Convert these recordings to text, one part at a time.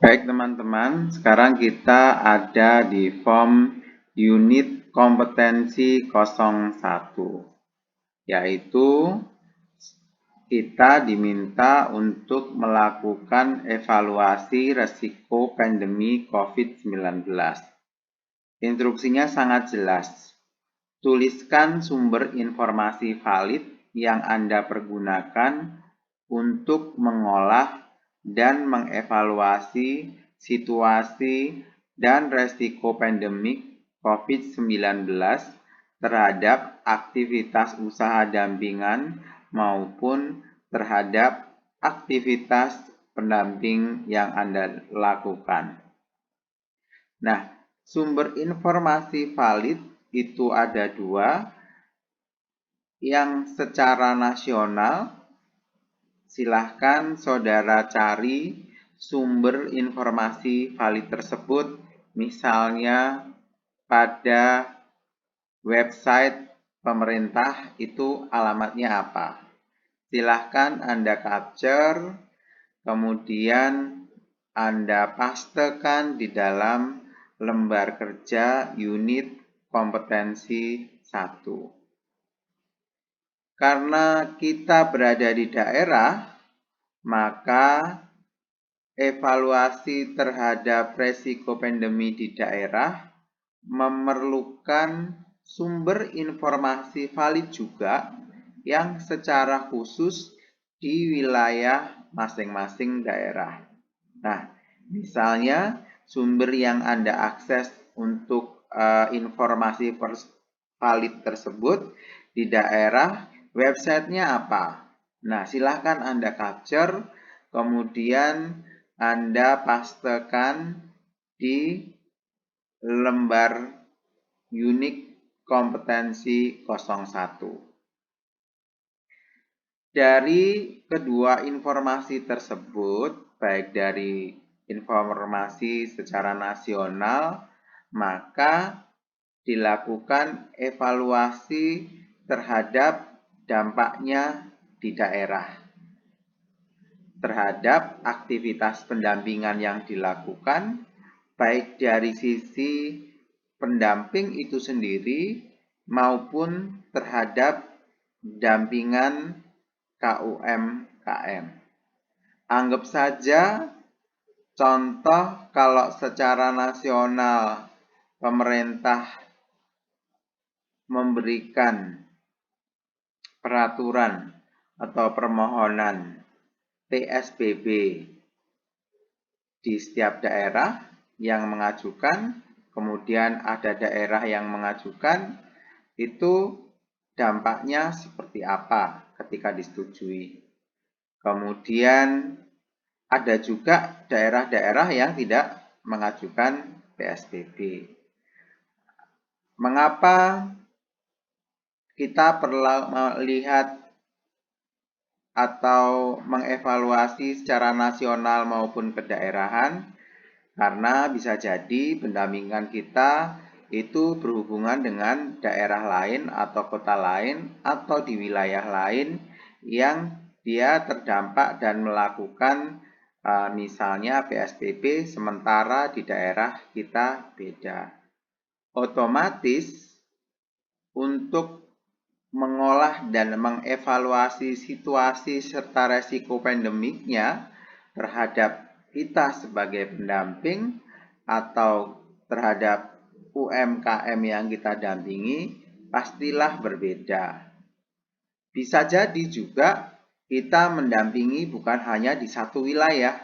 Baik teman-teman, sekarang kita ada di form unit kompetensi 01, yaitu kita diminta untuk melakukan evaluasi resiko pandemi COVID-19. Instruksinya sangat jelas. Tuliskan sumber informasi valid yang Anda pergunakan untuk mengolah dan mengevaluasi situasi dan resiko pandemik COVID-19 terhadap aktivitas usaha dampingan maupun terhadap aktivitas pendamping yang Anda lakukan. Nah, sumber informasi valid itu ada dua, yang secara nasional. Silahkan saudara cari sumber informasi valid tersebut, misalnya pada website pemerintah itu alamatnya apa. Silahkan Anda capture, kemudian Anda pastekan di dalam lembar kerja unit kompetensi 1. Karena kita berada di daerah, maka evaluasi terhadap resiko pandemi di daerah memerlukan sumber informasi valid juga yang secara khusus di wilayah masing-masing daerah. Nah, misalnya sumber yang Anda akses untuk informasi valid tersebut di daerah, websitenya apa? Nah, silahkan Anda capture, kemudian Anda pastekan di lembar unit kompetensi 01. Dari kedua informasi tersebut, baik dari informasi secara nasional, maka dilakukan evaluasi terhadap dampaknya di daerah, terhadap aktivitas pendampingan yang dilakukan, baik dari sisi pendamping itu sendiri maupun terhadap dampingan KUMKM. Anggap saja contoh kalau secara nasional pemerintah memberikan peraturan atau permohonan PSBB di setiap daerah yang mengajukan, kemudian ada daerah yang mengajukan, itu dampaknya seperti apa ketika disetujui. Kemudian ada juga daerah-daerah yang tidak mengajukan PSBB. Mengapa kita perlu melihat atau mengevaluasi secara nasional maupun kedaerahan? Karena bisa jadi pendampingan kita itu berhubungan dengan daerah lain atau kota lain atau di wilayah lain yang dia terdampak dan melakukan misalnya PSBB sementara di daerah kita beda. Otomatis untuk mengolah dan mengevaluasi situasi serta resiko pandemiknya terhadap kita sebagai pendamping atau terhadap UMKM yang kita dampingi pastilah berbeda. Bisa jadi juga kita mendampingi bukan hanya di satu wilayah,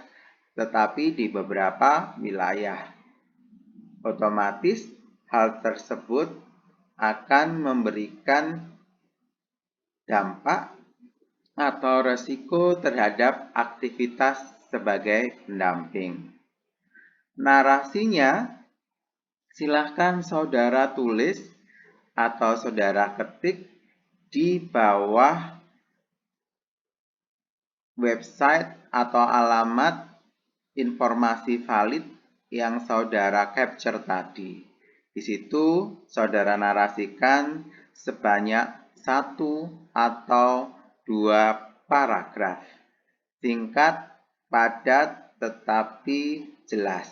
tetapi di beberapa wilayah. Otomatis hal tersebut akan memberikan dampak atau resiko terhadap aktivitas sebagai pendamping. Narasinya silahkan saudara tulis atau saudara ketik di bawah website atau alamat informasi valid yang saudara capture tadi. Di situ saudara narasikan sebanyak 1 atau 2 paragraf. Singkat, padat, tetapi jelas.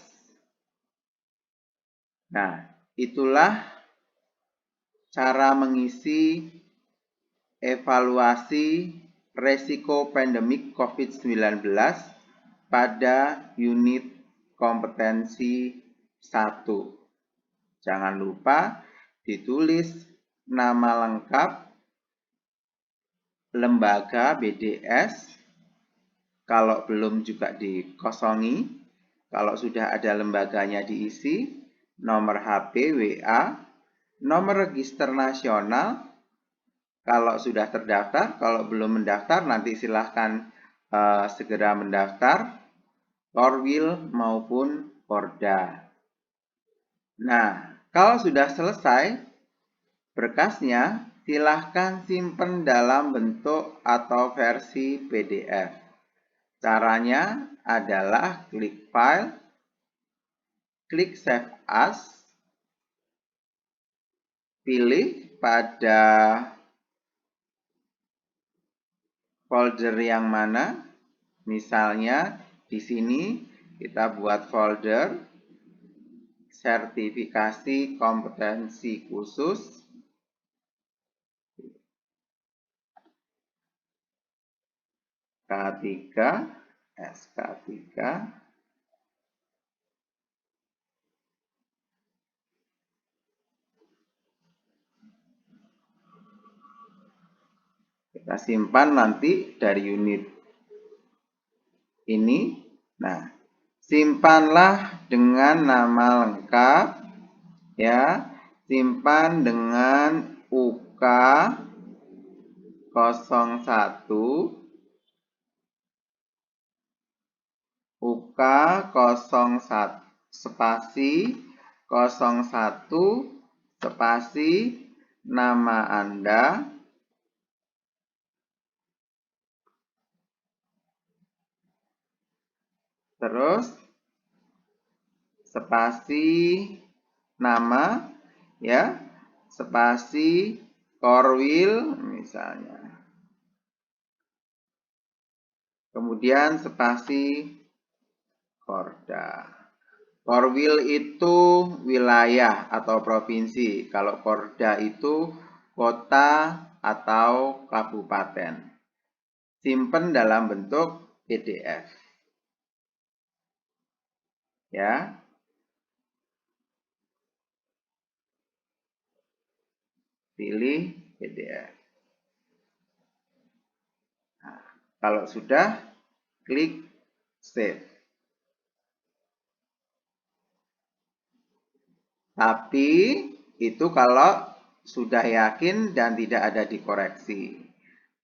Nah, itulah cara mengisi evaluasi resiko pandemik COVID-19 pada unit kompetensi 1. Jangan lupa ditulis nama lengkap lembaga BDS, kalau belum juga dikosongi, kalau sudah ada lembaganya diisi, nomor HP, WA, nomor register nasional, kalau sudah terdaftar, kalau belum mendaftar nanti silahkan segera mendaftar, Korwil maupun Porda. Nah, kalau sudah selesai berkasnya, silahkan simpan dalam bentuk atau versi PDF. Caranya adalah klik File, klik Save As, pilih pada folder yang mana. Misalnya di sini kita buat folder sertifikasi kompetensi khusus. K3, SK3. Kita simpan nanti dari unit ini. Nah, simpanlah dengan nama lengkap, ya. Simpan dengan UK 01, UK 01 spasi 01 spasi nama Anda, terus spasi nama, ya, spasi Korwil misalnya, kemudian spasi Porda. Korwil itu wilayah atau provinsi, kalau Porda itu kota atau kabupaten. Simpan dalam bentuk PDF. Ya. Pilih PDF. Nah, kalau sudah, klik Save. Tapi itu kalau sudah yakin dan tidak ada dikoreksi.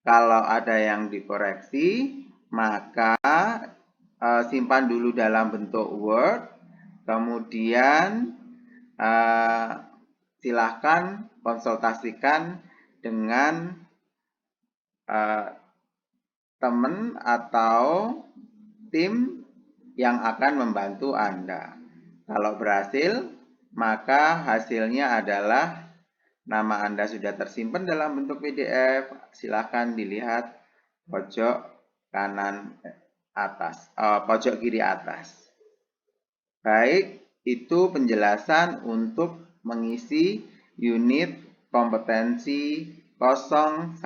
Kalau ada yang dikoreksi, maka simpan dulu dalam bentuk Word, kemudian silahkan konsultasikan dengan teman atau tim yang akan membantu Anda. Kalau berhasil, maka hasilnya adalah nama Anda sudah tersimpan dalam bentuk PDF. Silahkan dilihat pojok kanan atas, pojok kiri atas. Baik, itu penjelasan untuk mengisi unit kompetensi 01.